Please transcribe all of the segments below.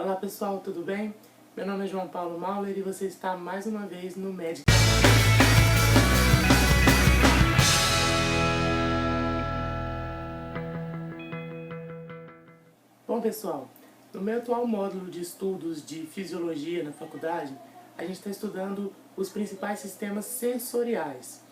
Olá pessoal, tudo bem? Meu nome é João Paulo Mauler e você está mais uma vez no Médico. Bom pessoal, no meu atual módulo de estudos de fisiologia na faculdade, a gente está estudando os principais sistemas sensoriais.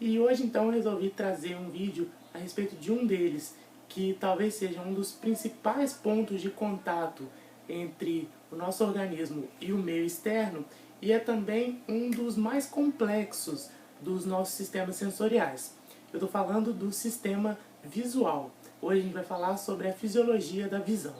E hoje então eu resolvi trazer um vídeo a respeito de um deles, que talvez seja um dos principais pontos de contato entre o nosso organismo e o meio externo, e é também um dos mais complexos dos nossos sistemas sensoriais. Eu estou falando do sistema visual. Hoje a gente vai falar sobre a fisiologia da visão.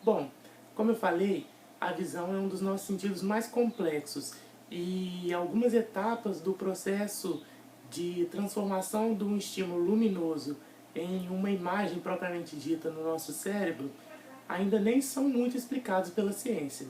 Bom, como eu falei, a visão é um dos nossos sentidos mais complexos e algumas etapas do processo de transformação de um estímulo luminoso em uma imagem propriamente dita no nosso cérebro ainda nem são muito explicados pela ciência.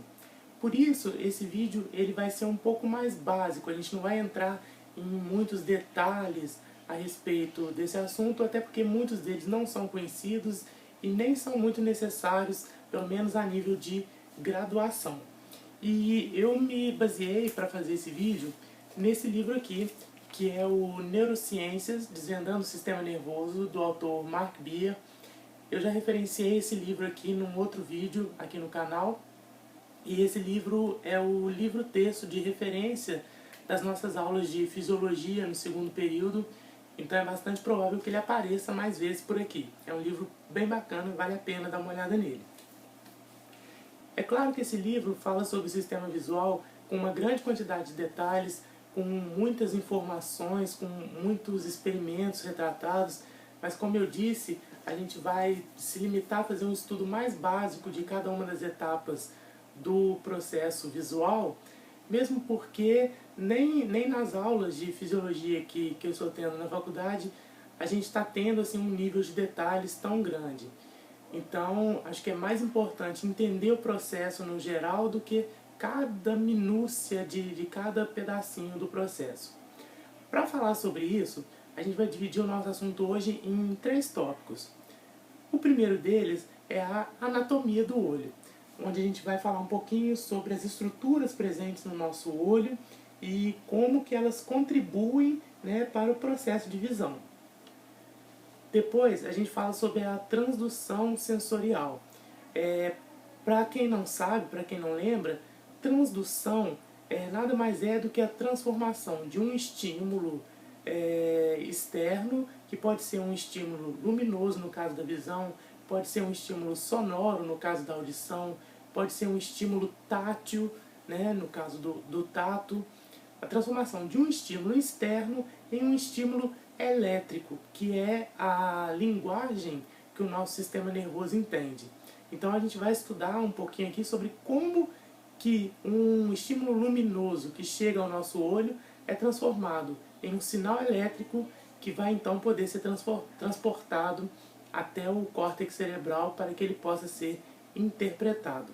Por isso, esse vídeo ele vai ser um pouco mais básico, a gente não vai entrar em muitos detalhes a respeito desse assunto, até porque muitos deles não são conhecidos e nem são muito necessários, pelo menos a nível de graduação. E eu me baseei para fazer esse vídeo nesse livro aqui, que é o Neurociências, Desvendando o Sistema Nervoso, do autor Mark Beer. Eu já referenciei esse livro aqui num outro vídeo aqui no canal, e esse livro é o livro-texto de referência das nossas aulas de fisiologia no segundo período, então é bastante provável que ele apareça mais vezes por aqui. É um livro bem bacana, vale a pena dar uma olhada nele. É claro que esse livro fala sobre o sistema visual com uma grande quantidade de detalhes, com muitas informações, com muitos experimentos retratados, mas como eu disse, a gente vai se limitar a fazer um estudo mais básico de cada uma das etapas do processo visual, mesmo porque nem nas aulas de fisiologia que eu estou tendo na faculdade, a gente está tendo assim, um nível de detalhes tão grande. Então, acho que é mais importante entender o processo no geral do que cada minúcia de cada pedacinho do processo. Para falar sobre isso, a gente vai dividir o nosso assunto hoje em 3 tópicos. O primeiro deles é a anatomia do olho, onde a gente vai falar um pouquinho sobre as estruturas presentes no nosso olho e como que elas contribuem, né, para o processo de visão. Depois a gente fala sobre a transdução sensorial. Para quem não sabe, para quem não lembra, transdução nada mais é do que a transformação de um estímulo externo, que pode ser um estímulo luminoso no caso da visão, pode ser um estímulo sonoro no caso da audição, pode ser um estímulo tátil, né, no caso do tato. A transformação de um estímulo externo em um estímulo elétrico, que é a linguagem que o nosso sistema nervoso entende. Então a gente vai estudar um pouquinho aqui sobre como que um estímulo luminoso que chega ao nosso olho é transformado em um sinal elétrico que vai então poder ser transportado até o córtex cerebral para que ele possa ser interpretado.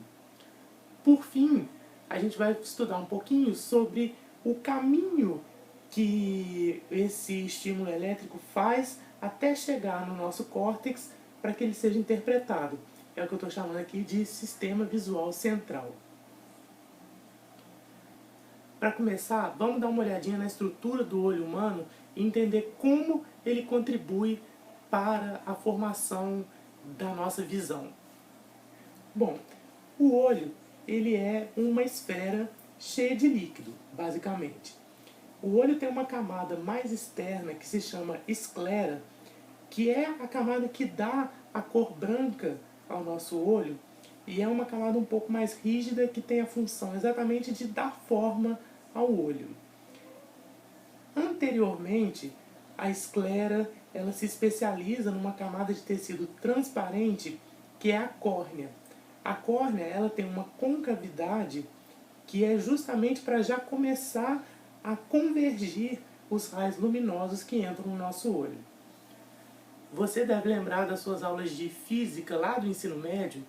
Por fim, a gente vai estudar um pouquinho sobre o caminho que esse estímulo elétrico faz até chegar no nosso córtex para que ele seja interpretado. É o que eu estou chamando aqui de sistema visual central. Para começar, vamos dar uma olhadinha na estrutura do olho humano e entender como ele contribui para a formação da nossa visão. Bom, o olho ele é uma esfera cheia de líquido, basicamente. O olho tem uma camada mais externa que se chama esclera, que é a camada que dá a cor branca ao nosso olho, e é uma camada um pouco mais rígida que tem a função exatamente de dar forma ao olho. Anteriormente, a esclera ela se especializa numa camada de tecido transparente que é a córnea. A córnea ela tem uma concavidade que é justamente para já começar a convergir os raios luminosos que entram no nosso olho. Você deve lembrar das suas aulas de física lá do ensino médio,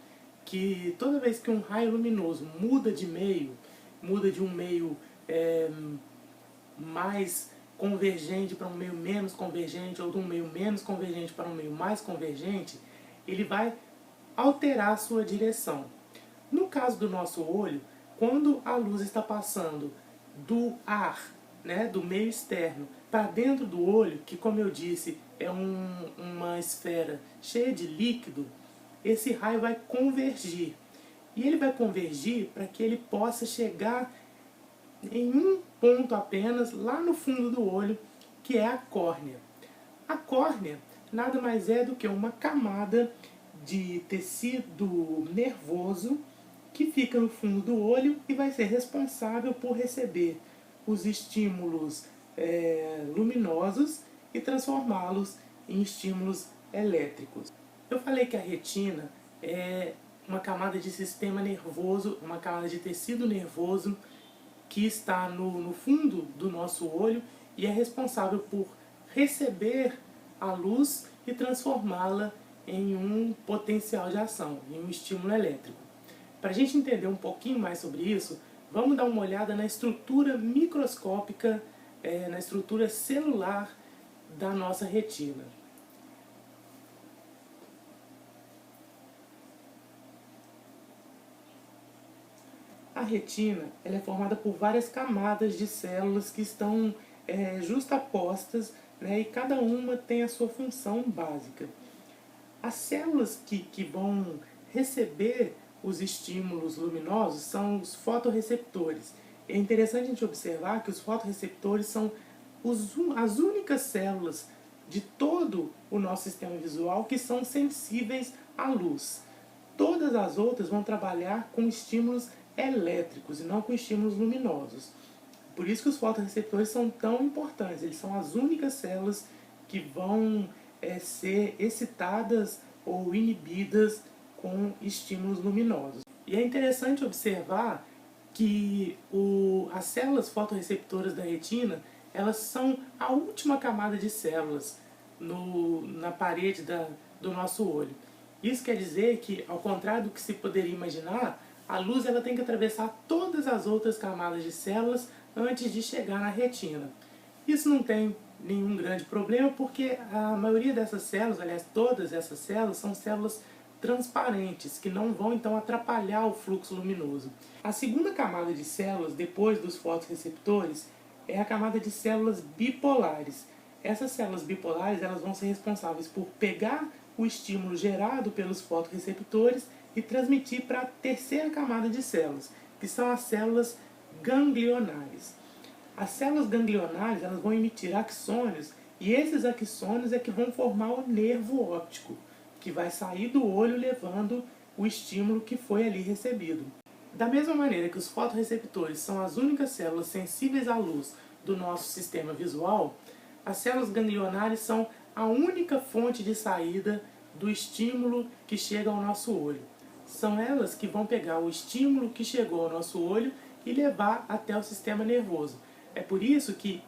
que toda vez que um raio luminoso muda de meio, muda de um meio mais convergente para um meio menos convergente, ou de um meio menos convergente para um meio mais convergente, ele vai alterar a sua direção. No caso do nosso olho, quando a luz está passando do ar, né, do meio externo, para dentro do olho, que como eu disse, é uma esfera cheia de líquido, esse raio vai convergir. E ele vai convergir para que ele possa chegar em um ponto apenas, lá no fundo do olho, que é a córnea. A córnea nada mais é do que uma camada de tecido nervoso que fica no fundo do olho e vai ser responsável por receber os estímulos luminosos e transformá-los em estímulos elétricos. Eu falei que a retina é uma camada de sistema nervoso, uma camada de tecido nervoso que está no fundo do nosso olho e é responsável por receber a luz e transformá-la em um potencial de ação, em um estímulo elétrico. Para a gente entender um pouquinho mais sobre isso, vamos dar uma olhada na estrutura microscópica, na estrutura celular da nossa retina. A retina ela é formada por várias camadas de células que estão justapostas, né, e cada uma tem a sua função básica. As células que vão receber os estímulos luminosos são os fotorreceptores. É interessante a gente observar que os fotorreceptores são as únicas células de todo o nosso sistema visual que são sensíveis à luz. Todas as outras vão trabalhar com estímulos elétricos e não com estímulos luminosos. Por isso que os fotorreceptores são tão importantes. Eles são as únicas células que vão ser excitadas ou inibidas com estímulos luminosos. E é interessante observar que as células fotorreceptoras da retina, elas são a última camada de células na parede do nosso olho. Isso quer dizer que, ao contrário do que se poderia imaginar, a luz ela tem que atravessar todas as outras camadas de células antes de chegar na retina. Isso não tem nenhum grande problema, porque a maioria dessas células, aliás, todas essas células, são células transparentes, que não vão então atrapalhar o fluxo luminoso. A segunda camada de células, depois dos fotorreceptores, é a camada de células bipolares. Essas células bipolares elas vão ser responsáveis por pegar o estímulo gerado pelos fotorreceptores e transmitir para a terceira camada de células, que são as células ganglionares. As células ganglionares elas vão emitir axônios, e esses axônios é que vão formar o nervo óptico, que vai sair do olho levando o estímulo que foi ali recebido. Da mesma maneira que os fotorreceptores são as únicas células sensíveis à luz do nosso sistema visual, as células ganglionares são a única fonte de saída do estímulo que chega ao nosso olho. São elas que vão pegar o estímulo que chegou ao nosso olho e levar até o sistema nervoso. É por isso que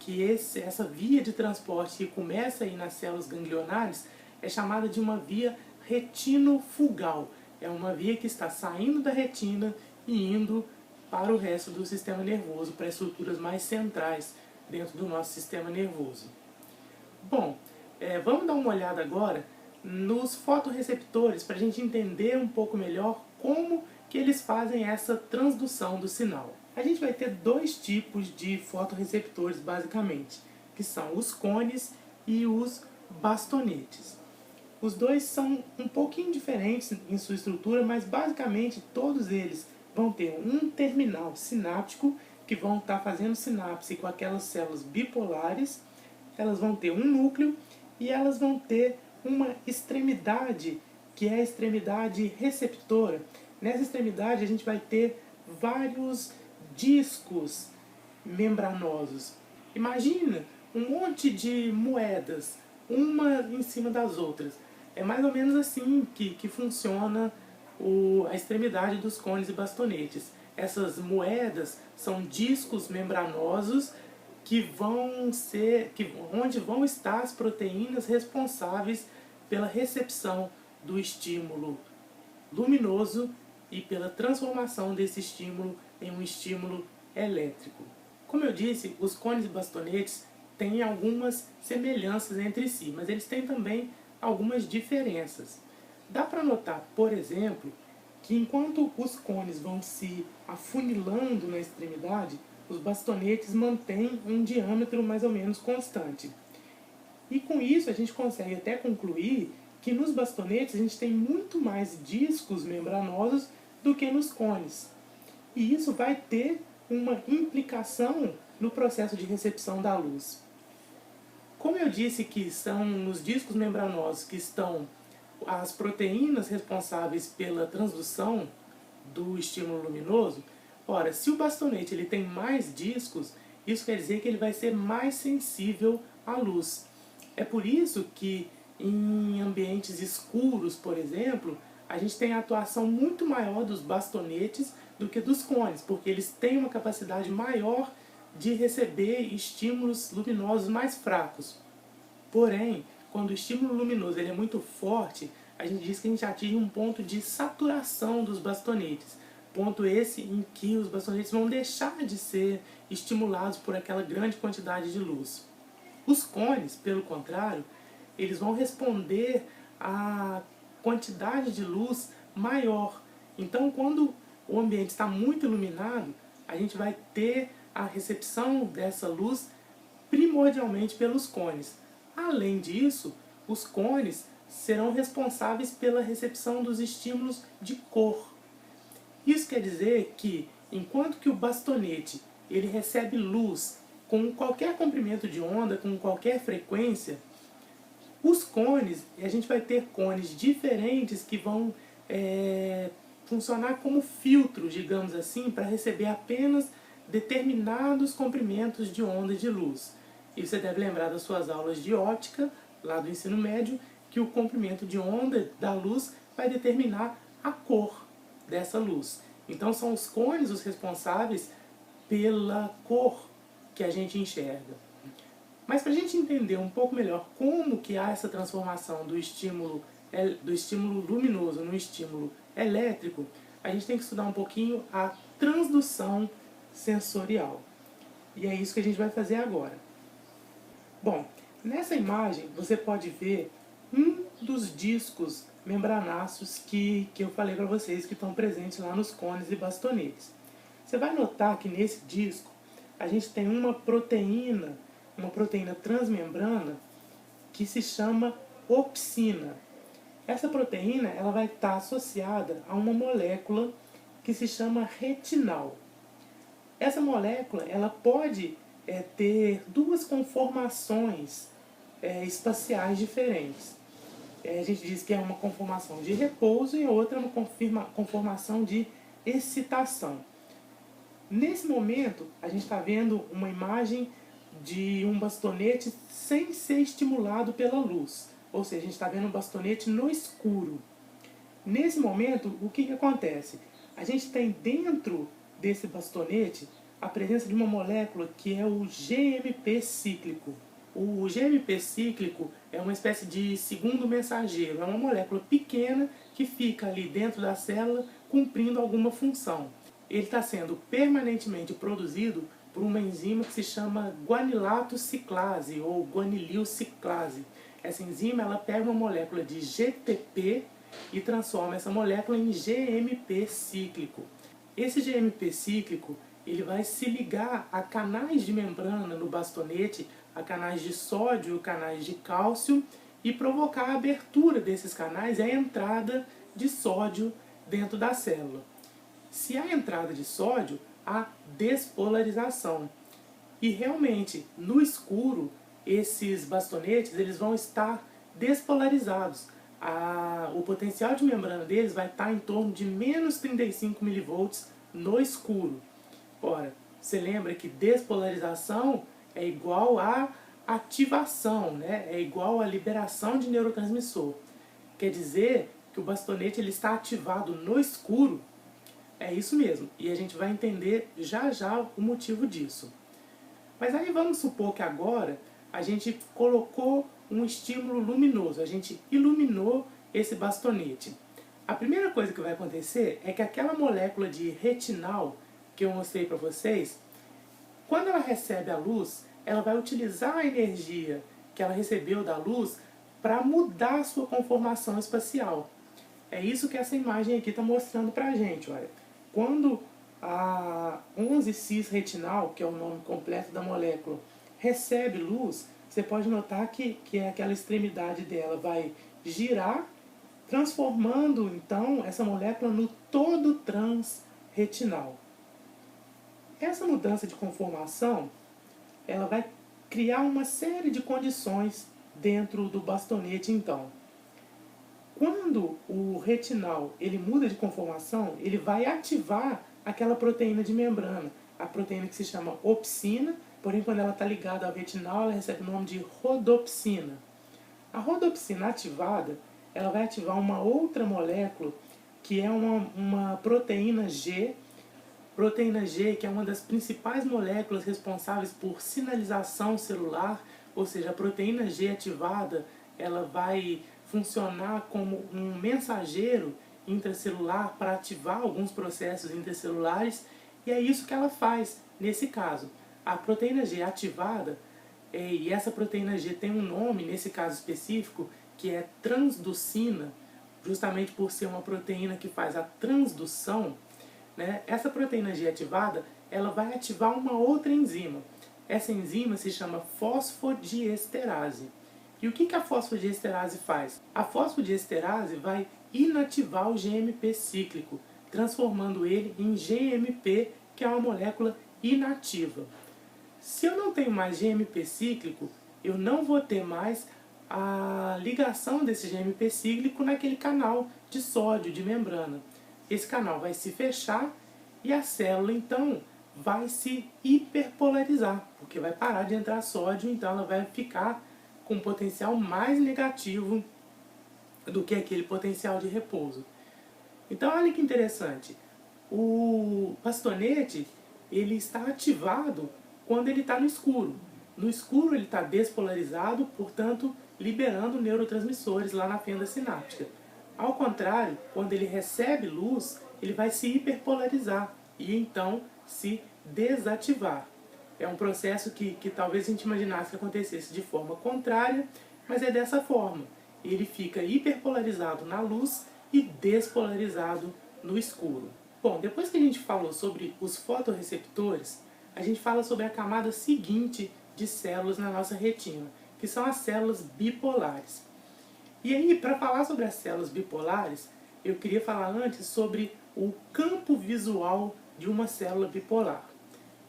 essa via de transporte que começa aí nas células ganglionares é chamada de uma via retinofugal. É uma via que está saindo da retina e indo para o resto do sistema nervoso, para as estruturas mais centrais dentro do nosso sistema nervoso. Bom, vamos dar uma olhada agora nos fotorreceptores para a gente entender um pouco melhor como que eles fazem essa transdução do sinal. A gente vai ter dois tipos de fotorreceptores basicamente, que são os cones e os bastonetes. Os dois são um pouquinho diferentes em sua estrutura, mas basicamente todos eles vão ter um terminal sináptico que vão estar fazendo sinapse com aquelas células bipolares, elas vão ter um núcleo e elas vão ter uma extremidade, que é a extremidade receptora. Nessa extremidade a gente vai ter vários discos membranosos. Imagina um monte de moedas, uma em cima das outras. É mais ou menos assim que funciona a extremidade dos cones e bastonetes. Essas moedas são discos membranosos onde vão estar as proteínas responsáveis pela recepção do estímulo luminoso e pela transformação desse estímulo em um estímulo elétrico. Como eu disse, os cones e bastonetes têm algumas semelhanças entre si, mas eles têm também algumas diferenças. Dá para notar, por exemplo, que enquanto os cones vão se afunilando na extremidade, os bastonetes mantêm um diâmetro mais ou menos constante. E com isso a gente consegue até concluir que nos bastonetes a gente tem muito mais discos membranosos do que nos cones. E isso vai ter uma implicação no processo de recepção da luz. Como eu disse que são nos discos membranosos que estão as proteínas responsáveis pela transdução do estímulo luminoso, ora, se o bastonete ele tem mais discos, isso quer dizer que ele vai ser mais sensível à luz. É por isso que em ambientes escuros, por exemplo, a gente tem a atuação muito maior dos bastonetes do que dos cones, porque eles têm uma capacidade maior de receber estímulos luminosos mais fracos. Porém, quando o estímulo luminoso ele é muito forte, a gente diz que a gente atinge um ponto de saturação dos bastonetes. Ponto esse em que os bastonetes vão deixar de ser estimulados por aquela grande quantidade de luz. Os cones, pelo contrário, eles vão responder a quantidade de luz maior. Então, quando o ambiente está muito iluminado, a gente vai ter a recepção dessa luz primordialmente pelos cones. Além disso, os cones serão responsáveis pela recepção dos estímulos de cor. Isso quer dizer que, enquanto que o bastonete ele recebe luz com qualquer comprimento de onda, com qualquer frequência, os cones, a gente vai ter cones diferentes que vão funcionar como filtros, digamos assim, para receber apenas determinados comprimentos de onda de luz. E você deve lembrar das suas aulas de óptica, lá do ensino médio, que o comprimento de onda da luz vai determinar a cor dessa luz. Então são os cones os responsáveis pela cor que a gente enxerga. Mas para a gente entender um pouco melhor como que há essa transformação do estímulo luminoso no estímulo elétrico, a gente tem que estudar um pouquinho a transdução sensorial. E é isso que a gente vai fazer agora. Bom, nessa imagem você pode ver um dos discos membranáceos que eu falei para vocês que estão presentes lá nos cones e bastonetes. Você vai notar que nesse disco a gente tem uma proteína transmembrana que se chama opsina. Essa proteína ela vai estar associada a uma molécula que se chama retinal. Essa molécula ela pode ter duas conformações espaciais diferentes. A gente diz que é uma conformação de repouso e outra é uma conformação de excitação. Nesse momento, a gente está vendo uma imagem de um bastonete sem ser estimulado pela luz. Ou seja, a gente está vendo um bastonete no escuro. Nesse momento, o que acontece? A gente tem dentro desse bastonete a presença de uma molécula que é o GMP cíclico. O GMP cíclico é uma espécie de segundo mensageiro, é uma molécula pequena que fica ali dentro da célula cumprindo alguma função. Ele está sendo permanentemente produzido por uma enzima que se chama guanilato ciclase ou guanilil ciclase. Essa enzima ela pega uma molécula de GTP e transforma essa molécula em GMP cíclico. Esse GMP cíclico ele vai se ligar a canais de membrana no bastonete, a canais de sódio, canais de cálcio e provocar a abertura desses canais e a entrada de sódio dentro da célula. Se há entrada de sódio, há despolarização. E realmente, no escuro, esses bastonetes eles vão estar despolarizados. O potencial de membrana deles vai estar em torno de menos 35 mV no escuro. Ora, você lembra que despolarização é igual a ativação, né? É igual a liberação de neurotransmissor. Quer dizer que o bastonete ele está ativado no escuro. É isso mesmo, e a gente vai entender já já o motivo disso. Mas aí vamos supor que agora a gente colocou um estímulo luminoso, a gente iluminou esse bastonete. A primeira coisa que vai acontecer é que aquela molécula de retinal que eu mostrei para vocês, quando ela recebe a luz, ela vai utilizar a energia que ela recebeu da luz para mudar a sua conformação espacial. É isso que essa imagem aqui está mostrando para a gente. Olha. Quando a 11-cis-retinal, que é o nome completo da molécula, recebe luz, você pode notar que aquela extremidade dela vai girar, transformando então essa molécula no todo transretinal. Essa mudança de conformação, ela vai criar uma série de condições dentro do bastonete então. Quando o retinal ele muda de conformação, ele vai ativar aquela proteína de membrana, a proteína que se chama opsina, porém quando ela está ligada ao retinal, ela recebe o nome de rodopsina. A rodopsina ativada, ela vai ativar uma outra molécula, que é uma proteína G, que é uma das principais moléculas responsáveis por sinalização celular, ou seja, a proteína G ativada, ela vai funcionar como um mensageiro intracelular para ativar alguns processos intracelulares, e é isso que ela faz nesse caso. A proteína G ativada, e essa proteína G tem um nome nesse caso específico, que é transducina, justamente por ser uma proteína que faz a transdução, né? Essa proteína G ativada, ela vai ativar uma outra enzima. Essa enzima se chama fosfodiesterase. E o que a fosfodiesterase faz? A fosfodiesterase vai inativar o GMP cíclico, transformando ele em GMP, que é uma molécula inativa. Se eu não tenho mais GMP cíclico, eu não vou ter mais a ligação desse GMP cíclico naquele canal de sódio de membrana. Esse canal vai se fechar e a célula então vai se hiperpolarizar, porque vai parar de entrar sódio, então ela vai ficar com um potencial mais negativo do que aquele potencial de repouso. Então olha que interessante, o bastonete ele está ativado quando ele está no escuro. No escuro ele está despolarizado, portanto liberando neurotransmissores lá na fenda sináptica. Ao contrário, quando ele recebe luz, ele vai se hiperpolarizar e então se desativar. É um processo que talvez a gente imaginasse que acontecesse de forma contrária, mas é dessa forma. Ele fica hiperpolarizado na luz e despolarizado no escuro. Bom, depois que a gente falou sobre os fotorreceptores, a gente fala sobre a camada seguinte de células na nossa retina, que são as células bipolares. E aí, para falar sobre as células bipolares, eu queria falar antes sobre o campo visual de uma célula bipolar.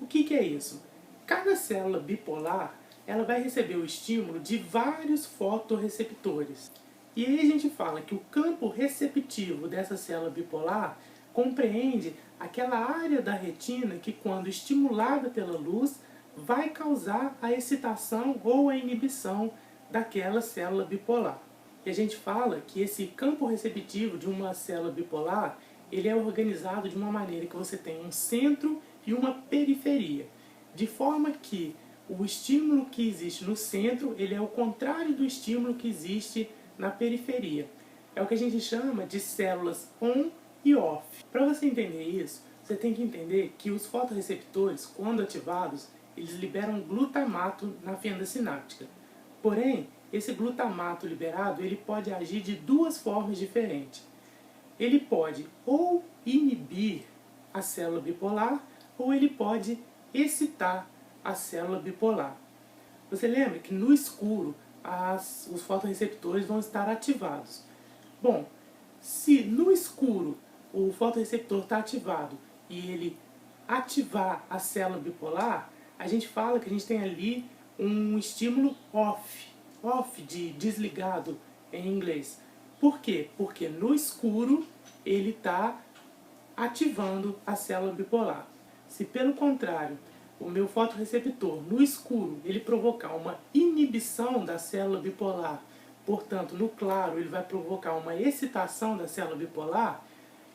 O que é isso? Cada célula bipolar ela vai receber o estímulo de vários fotorreceptores. E aí a gente fala que o campo receptivo dessa célula bipolar compreende aquela área da retina que, quando estimulada pela luz, vai causar a excitação ou a inibição daquela célula bipolar. E a gente fala que esse campo receptivo de uma célula bipolar, ele é organizado de uma maneira que você tem um centro e uma periferia. De forma que o estímulo que existe no centro, ele é o contrário do estímulo que existe na periferia. É o que a gente chama de células on e off. Para você entender isso, você tem que entender que os fotorreceptores, quando ativados, eles liberam glutamato na fenda sináptica. Porém, esse glutamato liberado, ele pode agir de duas formas diferentes. Ele pode ou inibir a célula bipolar, ou ele pode excitar a célula bipolar. Você lembra que no escuro os fotorreceptores vão estar ativados. Bom, se no escuro o fotorreceptor está ativado e ele ativar a célula bipolar, a gente fala que a gente tem ali um estímulo off de desligado em inglês. Por quê? Porque no escuro ele está ativando a célula bipolar. Se pelo contrário, o meu fotorreceptor no escuro ele provocar uma inibição da célula bipolar, portanto no claro ele vai provocar uma excitação da célula bipolar,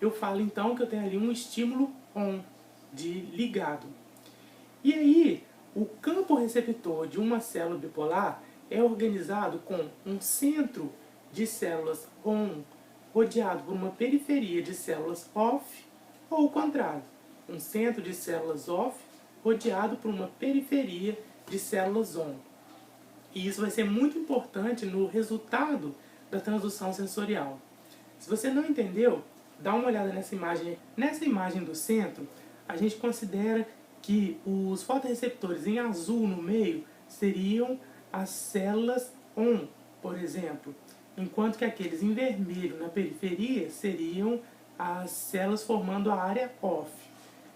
eu falo então que eu tenho ali um estímulo on, de ligado. E aí, o campo receptor de uma célula bipolar é organizado com um centro de células on rodeado por uma periferia de células off, ou o contrário, um centro de células off rodeado por uma periferia de células ON. E isso vai ser muito importante no resultado da transdução sensorial. Se você não entendeu, dá uma olhada nessa imagem. Nessa imagem do centro, a gente considera que os fotorreceptores em azul no meio seriam as células ON, por exemplo, enquanto que aqueles em vermelho na periferia seriam as células formando a área OFF.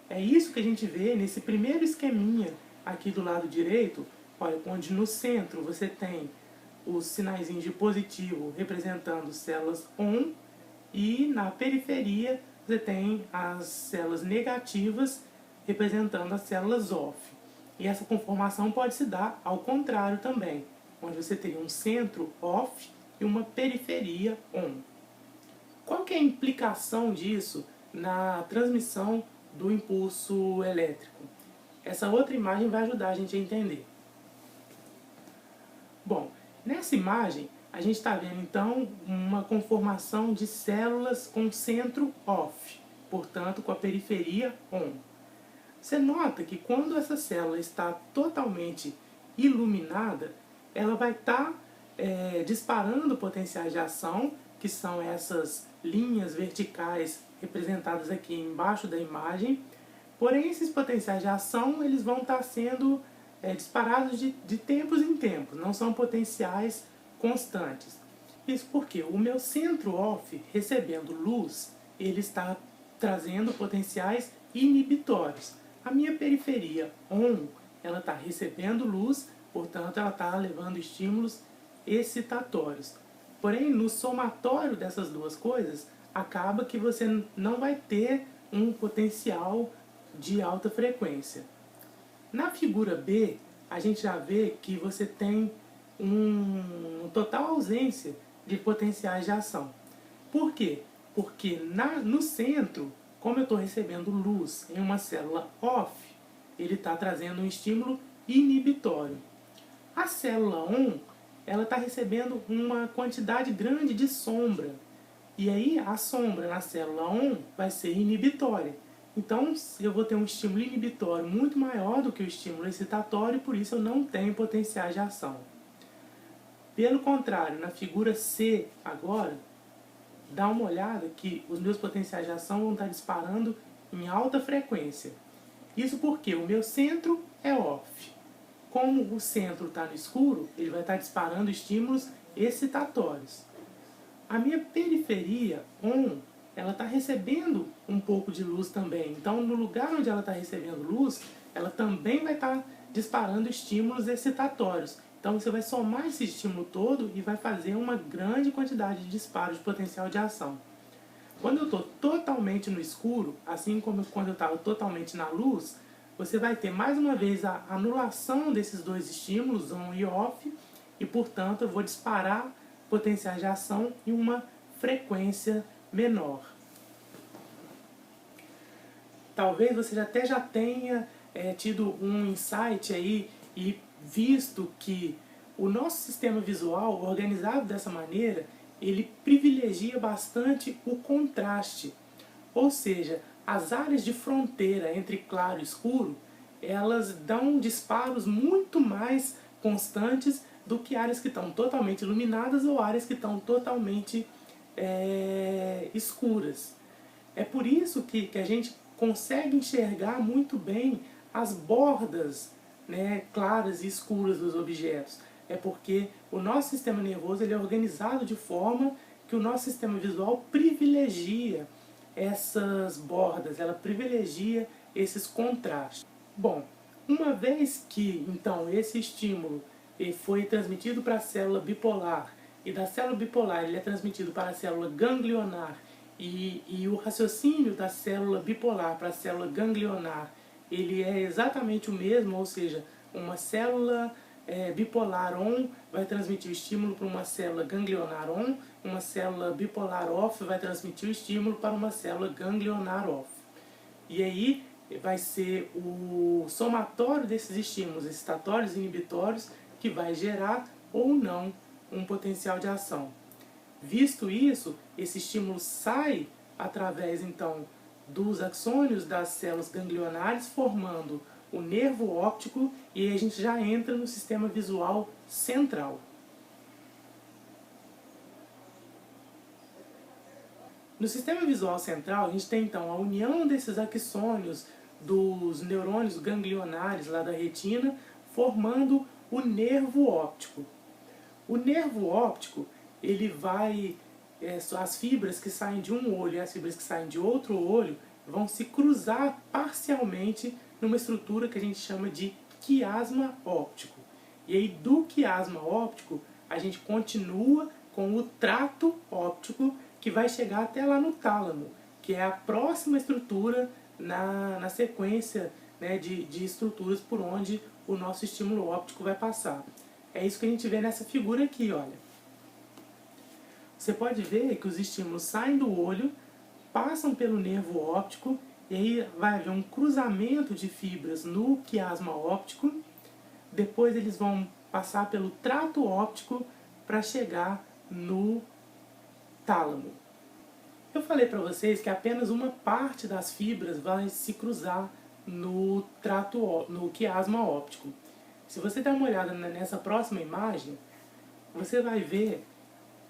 É isso que a gente vê nesse primeiro esqueminha aqui do lado direito, olha, onde no centro você tem os sinaizinhos de positivo representando células ON e na periferia você tem as células negativas representando as células OFF. E essa conformação pode se dar ao contrário também, onde você teria um centro OFF e uma periferia ON. Qual que é a implicação disso na transmissão do impulso elétrico? Essa outra imagem vai ajudar a gente a entender. Bom, nessa imagem a gente está vendo então uma conformação de células com centro OFF, portanto com a periferia ON. Você nota que quando essa célula está totalmente iluminada, ela vai estar disparando potenciais de ação, que são essas linhas verticais representadas aqui embaixo da imagem. Porém, esses potenciais de ação eles vão estar sendo disparados de tempos em tempos, não são potenciais constantes. Isso porque o meu centro OFF, recebendo luz, ele está trazendo potenciais inibitórios. A minha periferia ON, ela está recebendo luz, portanto ela está levando estímulos excitatórios. Porém, no somatório dessas duas coisas, acaba que você não vai ter um potencial de alta frequência. Na figura B, a gente já vê que você tem uma total ausência de potenciais de ação. Por quê? Porque no centro, como eu estou recebendo luz em uma célula OFF, ele está trazendo um estímulo inibitório. A célula ON, ela está recebendo uma quantidade grande de sombra. E aí a sombra na célula ON vai ser inibitória. Então eu vou ter um estímulo inibitório muito maior do que o estímulo excitatório, por isso eu não tenho potenciais de ação. Pelo contrário, na figura C agora, dá uma olhada que os meus potenciais de ação vão estar disparando em alta frequência. Isso porque o meu centro é OFF. Como o centro está no escuro, ele vai estar disparando estímulos excitatórios. A minha periferia ON, ela está recebendo um pouco de luz também. Então, no lugar onde ela está recebendo luz, ela também vai estar disparando estímulos excitatórios. Então, você vai somar esse estímulo todo e vai fazer uma grande quantidade de disparos de potencial de ação. Quando eu estou totalmente no escuro, assim como quando eu estava totalmente na luz, você vai ter mais uma vez a anulação desses dois estímulos, ON e OFF, e portanto eu vou disparar potenciais de ação em uma frequência menor. Talvez você até já tenha tido um insight aí e visto que o nosso sistema visual, organizado dessa maneira, ele privilegia bastante o contraste. Ou seja, as áreas de fronteira entre claro e escuro, elas dão disparos muito mais constantes do que áreas que estão totalmente iluminadas ou áreas que estão totalmente escuras. É por isso que a gente consegue enxergar muito bem as bordas, né, claras e escuras dos objetos. É porque o nosso sistema nervoso ele é organizado de forma que o nosso sistema visual privilegia essas bordas, ela privilegia esses contrastes. Bom, uma vez que então esse estímulo foi transmitido para a célula bipolar e da célula bipolar ele é transmitido para a célula ganglionar e o raciocínio da célula bipolar para a célula ganglionar ele é exatamente o mesmo, ou seja, uma célula bipolar ON vai transmitir o estímulo para uma célula ganglionar ON, uma célula bipolar OFF vai transmitir o estímulo para uma célula ganglionar OFF. E aí vai ser o somatório desses estímulos excitatórios e inibitórios que vai gerar ou não um potencial de ação. Visto isso, esse estímulo sai através então dos axônios das células ganglionares, formando o nervo óptico, e aí a gente já entra no sistema visual central. No sistema visual central, a gente tem então a união desses axônios dos neurônios ganglionares lá da retina, formando o nervo óptico. O nervo óptico, ele vai, as fibras que saem de um olho e as fibras que saem de outro olho vão se cruzar parcialmente numa estrutura que a gente chama de quiasma óptico. E aí do quiasma óptico a gente continua com o trato óptico, que vai chegar até lá no tálamo, que é a próxima estrutura na sequência, né, de estruturas por onde o nosso estímulo óptico vai passar. É isso que a gente vê nessa figura aqui, olha. Você pode ver que os estímulos saem do olho, passam pelo nervo óptico, e aí vai haver um cruzamento de fibras no quiasma óptico, depois eles vão passar pelo trato óptico para chegar no tálamo. Eu falei para vocês que apenas uma parte das fibras vai se cruzar no quiasma óptico. Se você der uma olhada nessa próxima imagem, você vai ver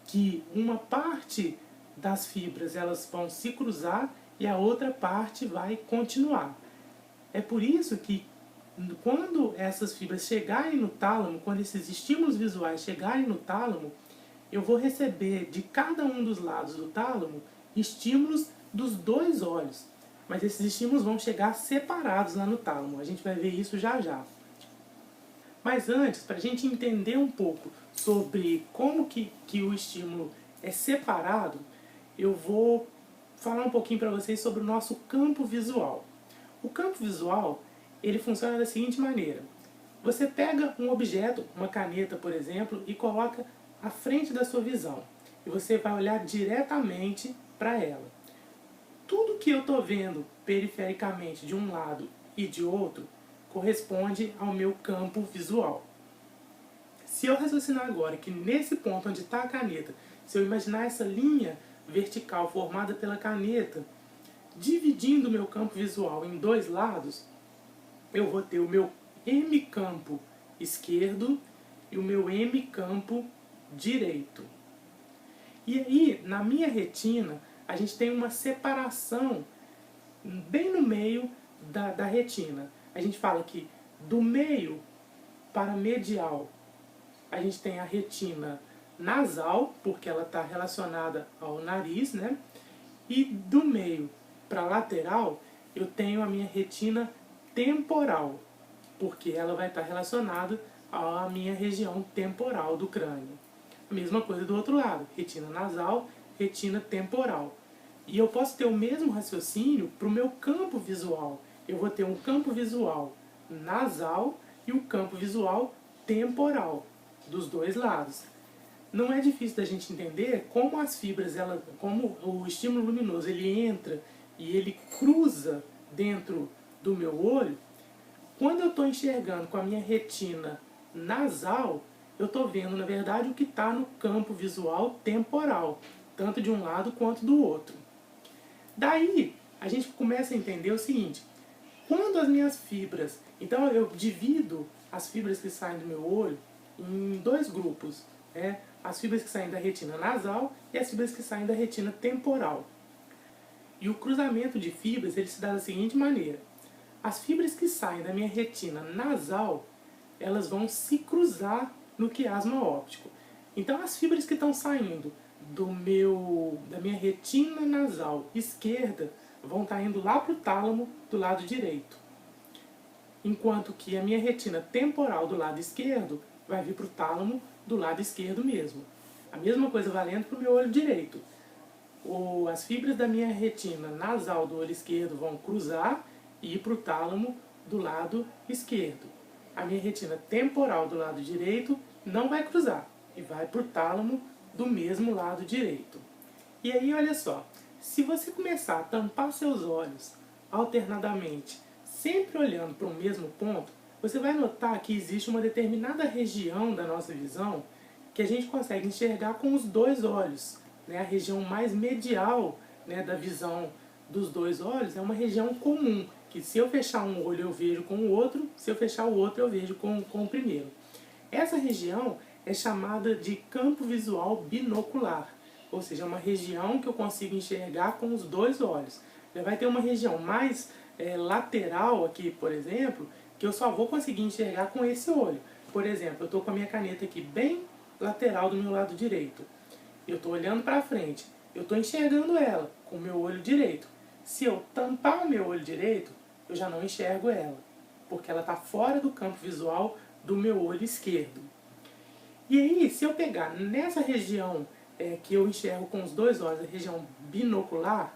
que uma parte das fibras elas vão se cruzar e a outra parte vai continuar. É por isso que quando essas fibras chegarem no tálamo, quando esses estímulos visuais chegarem no tálamo, eu vou receber de cada um dos lados do tálamo estímulos dos dois olhos. Mas esses estímulos vão chegar separados lá no tálamo. A gente vai ver isso já já. Mas antes, para a gente entender um pouco sobre como que o estímulo é separado, eu vou falar um pouquinho para vocês sobre o nosso campo visual. O campo visual, ele funciona da seguinte maneira. Você pega um objeto, uma caneta, por exemplo, e coloca à frente da sua visão. E você vai olhar diretamente para ela. Tudo que eu estou vendo perifericamente de um lado e de outro corresponde ao meu campo visual. Se eu raciocinar agora que nesse ponto onde está a caneta, se eu imaginar essa linha vertical formada pela caneta, dividindo o meu campo visual em dois lados, eu vou ter o meu hemicampo esquerdo e o meu hemicampo direito. E aí, na minha retina, a gente tem uma separação bem no meio da retina. A gente fala que do meio para medial, a gente tem a retina nasal, porque ela está relacionada ao nariz, né? E do meio para lateral, eu tenho a minha retina temporal, porque ela vai estar relacionada à minha região temporal do crânio. A mesma coisa do outro lado, retina nasal, retina temporal. E eu posso ter o mesmo raciocínio para o meu campo visual. Eu vou ter um campo visual nasal e um campo visual temporal, dos dois lados. Não é difícil da gente entender como as fibras, como o estímulo luminoso ele entra e ele cruza dentro do meu olho. Quando eu estou enxergando com a minha retina nasal, eu estou vendo, na verdade, o que está no campo visual temporal, tanto de um lado quanto do outro. Daí, a gente começa a entender o seguinte, quando as minhas fibras... Então, eu divido as fibras que saem do meu olho em dois grupos, né? As fibras que saem da retina nasal e as fibras que saem da retina temporal. E o cruzamento de fibras ele se dá da seguinte maneira. As fibras que saem da minha retina nasal, elas vão se cruzar no quiasma óptico. Então as fibras que estão saindo da minha retina nasal esquerda vão estar indo lá para o tálamo do lado direito. Enquanto que a minha retina temporal do lado esquerdo vai vir para o tálamo do lado esquerdo mesmo. A mesma coisa valendo para o meu olho direito. As fibras da minha retina nasal do olho esquerdo vão cruzar e ir para o tálamo do lado esquerdo. A minha retina temporal do lado direito não vai cruzar e vai para o tálamo do mesmo lado direito. E aí, olha só, se você começar a tampar seus olhos alternadamente, sempre olhando para o mesmo ponto, você vai notar que existe uma determinada região da nossa visão que a gente consegue enxergar com os dois olhos. Né? A região mais medial, né, da visão dos dois olhos é uma região comum, que se eu fechar um olho eu vejo com o outro, se eu fechar o outro eu vejo com o primeiro. Essa região é chamada de campo visual binocular, ou seja, é uma região que eu consigo enxergar com os dois olhos. Vai ter uma região mais lateral aqui, por exemplo, que eu só vou conseguir enxergar com esse olho. Por exemplo, eu estou com a minha caneta aqui bem lateral do meu lado direito. Eu estou olhando para frente, eu estou enxergando ela com o meu olho direito. Se eu tampar o meu olho direito, eu já não enxergo ela, porque ela está fora do campo visual do meu olho esquerdo. E aí, se eu pegar nessa região que eu enxergo com os dois olhos, a região binocular,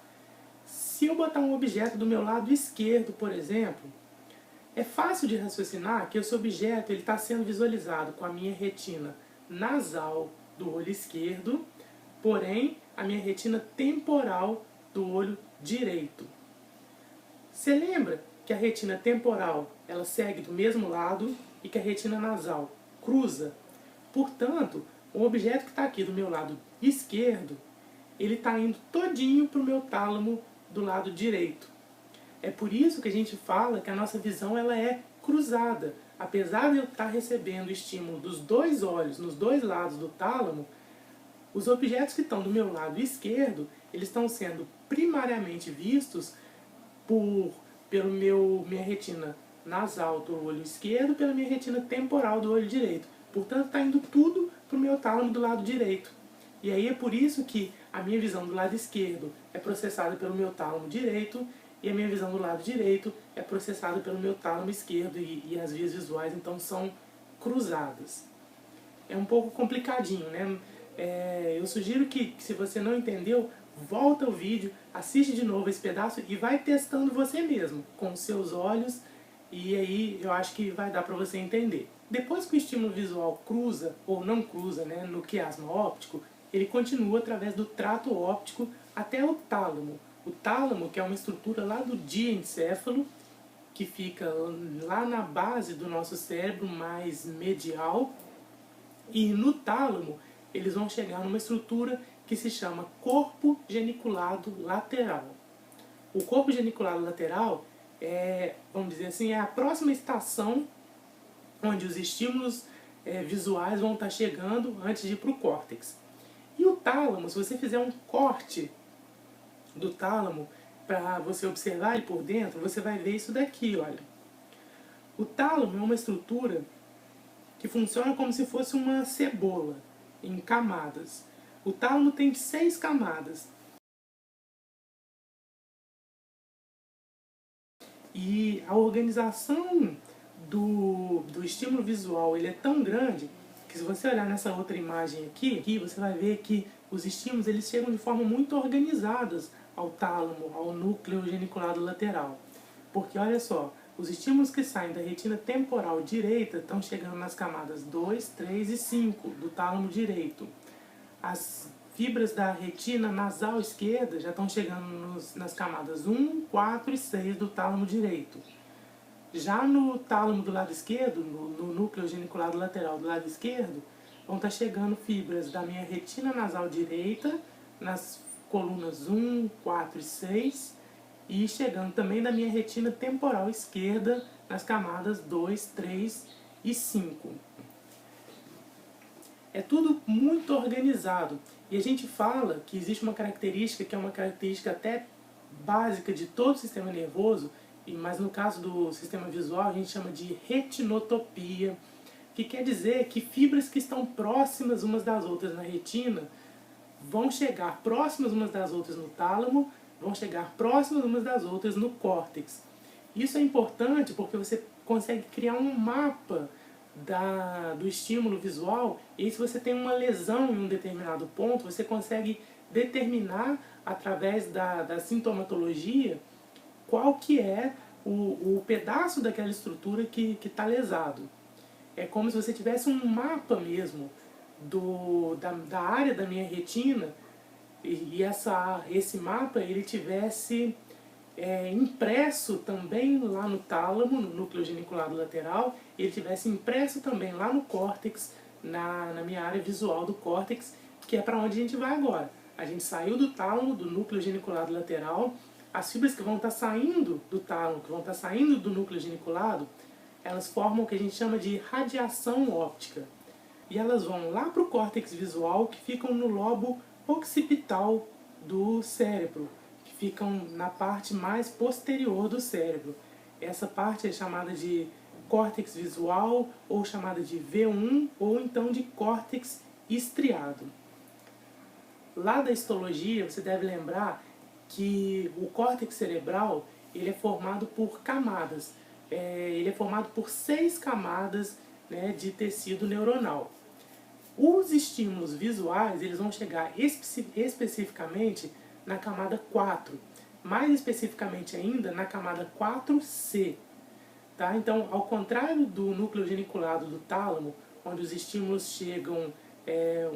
se eu botar um objeto do meu lado esquerdo, por exemplo, é fácil de raciocinar que esse objeto está sendo visualizado com a minha retina nasal do olho esquerdo, porém a minha retina temporal do olho direito. Você lembra que a retina temporal ela segue do mesmo lado e que a retina nasal cruza? Portanto, o objeto que está aqui do meu lado esquerdo, ele está indo todinho para o meu tálamo do lado direito. É por isso que a gente fala que a nossa visão ela é cruzada. Apesar de eu estar recebendo estímulo dos dois olhos, nos dois lados do tálamo, os objetos que estão do meu lado esquerdo, eles estão sendo primariamente vistos pelo minha retina nasal do olho esquerdo, pela minha retina temporal do olho direito. Portanto, está indo tudo para o meu tálamo do lado direito. E aí é por isso que a minha visão do lado esquerdo é processada pelo meu tálamo direito e a minha visão do lado direito é processada pelo meu tálamo esquerdo e as vias visuais então são cruzadas. É um pouco complicadinho, né? Eu sugiro que se você não entendeu, volta o vídeo, assiste de novo esse pedaço e vai testando você mesmo, com os seus olhos, e aí eu acho que vai dar para você entender. Depois que o estímulo visual cruza, ou não cruza, né, no quiasma óptico, ele continua através do trato óptico até o tálamo. O tálamo, que é uma estrutura lá do diencéfalo, que fica lá na base do nosso cérebro mais medial, e no tálamo eles vão chegar numa estrutura que se chama corpo geniculado lateral. O corpo geniculado lateral vamos dizer assim, é a próxima estação onde os estímulos visuais vão estar chegando antes de ir para o córtex. E o tálamo, se você fizer um corte do tálamo para você observar ele por dentro, você vai ver isso daqui, olha. O tálamo é uma estrutura que funciona como se fosse uma cebola, em camadas. O tálamo tem 6 camadas. E a organização do estímulo visual ele é tão grande que se você olhar nessa outra imagem aqui você vai ver que os estímulos eles chegam de forma muito organizadas ao tálamo, ao núcleo geniculado lateral. Porque olha só, os estímulos que saem da retina temporal direita estão chegando nas camadas 2, 3 e 5 do tálamo direito. As fibras da retina nasal esquerda já estão chegando nas camadas 1, 4 e 6 do tálamo direito. Já no tálamo do lado esquerdo, no núcleo geniculado lateral do lado esquerdo, vão estar chegando fibras da minha retina nasal direita, nas colunas 1, 4 e 6, e chegando também da minha retina temporal esquerda, nas camadas 2, 3 e 5. É tudo muito organizado. E a gente fala que existe uma característica, que é uma característica até básica de todo o sistema nervoso, mas no caso do sistema visual a gente chama de retinotopia, que quer dizer que fibras que estão próximas umas das outras na retina vão chegar próximas umas das outras no tálamo, vão chegar próximas umas das outras no córtex. Isso é importante porque você consegue criar um mapa do estímulo visual, e aí se você tem uma lesão em um determinado ponto, você consegue determinar através da sintomatologia qual que é o pedaço daquela estrutura que está lesado. É como se você tivesse um mapa mesmo da área da minha retina e esse mapa ele tivesse impresso também lá no tálamo, no núcleo geniculado lateral, ele tivesse impresso também lá no córtex, na minha área visual do córtex, que é para onde a gente vai agora. A gente saiu do tálamo, do núcleo geniculado lateral, as fibras que vão estar saindo do tálamo, que vão estar saindo do núcleo geniculado, elas formam o que a gente chama de radiação óptica. E elas vão lá para o córtex visual, que ficam no lobo occipital do cérebro, que ficam na parte mais posterior do cérebro. Essa parte é chamada de córtex visual, ou chamada de V1, ou então de córtex estriado. Lá da histologia, você deve lembrar que o córtex cerebral ele é formado por camadas. Ele é formado por 6 camadas, né, de tecido neuronal. Os estímulos visuais eles vão chegar especificamente na camada 4, mais especificamente ainda na camada 4C. Tá? Então, ao contrário do núcleo geniculado do tálamo, onde os estímulos chegam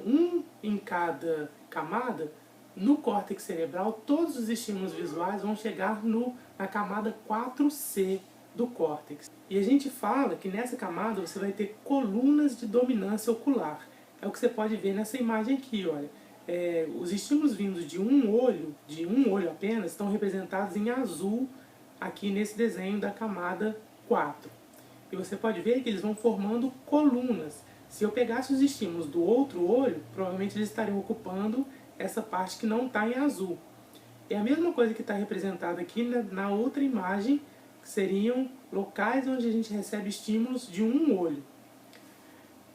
um em cada camada, no córtex cerebral todos os estímulos visuais vão chegar na camada 4C do córtex. E a gente fala que nessa camada você vai ter colunas de dominância ocular. É o que você pode ver nessa imagem aqui, olha. Os estímulos vindos de um olho apenas, estão representados em azul aqui nesse desenho da camada 4. E você pode ver que eles vão formando colunas. Se eu pegasse os estímulos do outro olho, provavelmente eles estariam ocupando essa parte que não está em azul. É a mesma coisa que está representada aqui na outra imagem, que seriam locais onde a gente recebe estímulos de um olho.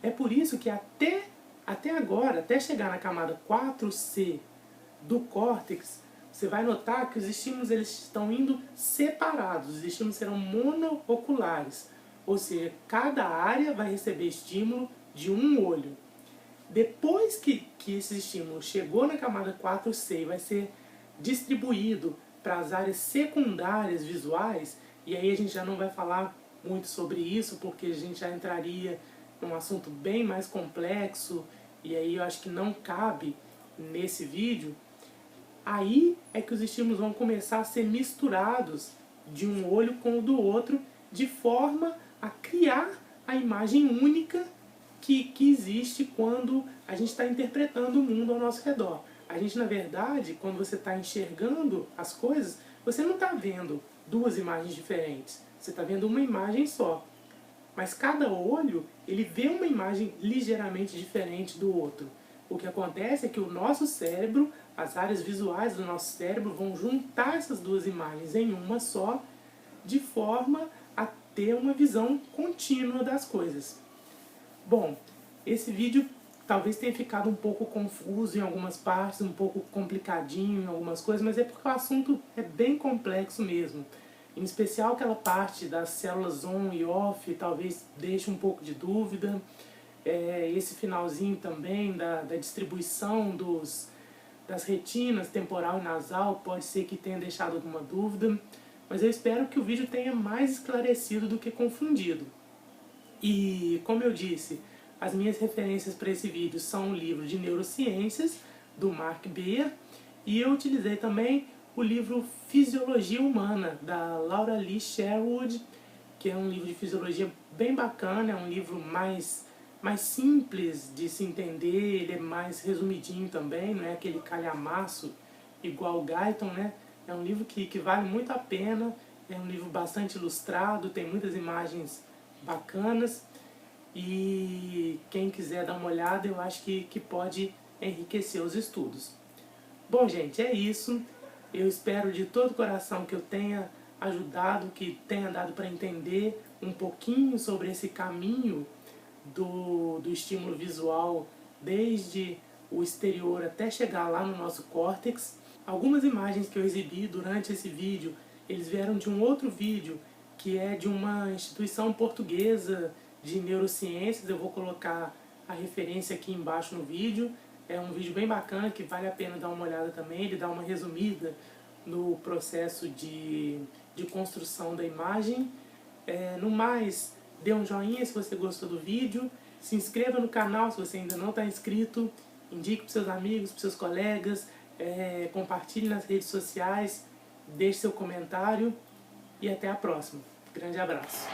É por isso que até agora, até chegar na camada 4C do córtex, você vai notar que os estímulos eles estão indo separados, os estímulos serão monooculares, ou seja, cada área vai receber estímulo de um olho. Depois que esse estímulo chegou na camada 4C e vai ser distribuído para as áreas secundárias visuais, e aí a gente já não vai falar muito sobre isso, porque a gente já entraria num assunto bem mais complexo, e aí eu acho que não cabe nesse vídeo. Aí é que os estímulos vão começar a ser misturados de um olho com o do outro, de forma a criar a imagem única que existe quando a gente está interpretando o mundo ao nosso redor. A gente, na verdade, quando você está enxergando as coisas, você não está vendo duas imagens diferentes. Você está vendo uma imagem só. Mas cada olho, ele vê uma imagem ligeiramente diferente do outro. O que acontece é que o nosso cérebro, as áreas visuais do nosso cérebro vão juntar essas duas imagens em uma só, de forma a ter uma visão contínua das coisas. Bom, esse vídeo talvez tenha ficado um pouco confuso em algumas partes, um pouco complicadinho em algumas coisas, mas é porque o assunto é bem complexo mesmo. Em especial aquela parte das células on e off, talvez deixe um pouco de dúvida. Esse finalzinho também da distribuição das retinas temporal e nasal pode ser que tenha deixado alguma dúvida, mas eu espero que o vídeo tenha mais esclarecido do que confundido. E, como eu disse, as minhas referências para esse vídeo são o livro de Neurociências, do Mark Beer, e eu utilizei também o livro Fisiologia Humana, da Laura Lee Sherwood, que é um livro de fisiologia bem bacana, é um livro mais simples de se entender, ele é mais resumidinho também, não é aquele calhamaço igual o Guyton, né? É um livro que vale muito a pena, é um livro bastante ilustrado, tem muitas imagens bacanas, e quem quiser dar uma olhada, eu acho que pode enriquecer os estudos. Bom, gente, é isso. Eu espero de todo o coração que eu tenha ajudado, que tenha dado para entender um pouquinho sobre esse caminho do estímulo visual, desde o exterior até chegar lá no nosso córtex. Algumas imagens que eu exibi durante esse vídeo, eles vieram de um outro vídeo, que é de uma instituição portuguesa de neurociências. Eu vou colocar a referência aqui embaixo no vídeo. É um vídeo bem bacana, que vale a pena dar uma olhada também. Ele dá uma resumida no processo de construção da imagem. No mais, dê um joinha se você gostou do vídeo. Se inscreva no canal se você ainda não está inscrito. Indique para os seus amigos, para os seus colegas. Compartilhe nas redes sociais. Deixe seu comentário. E até a próxima. Grande abraço.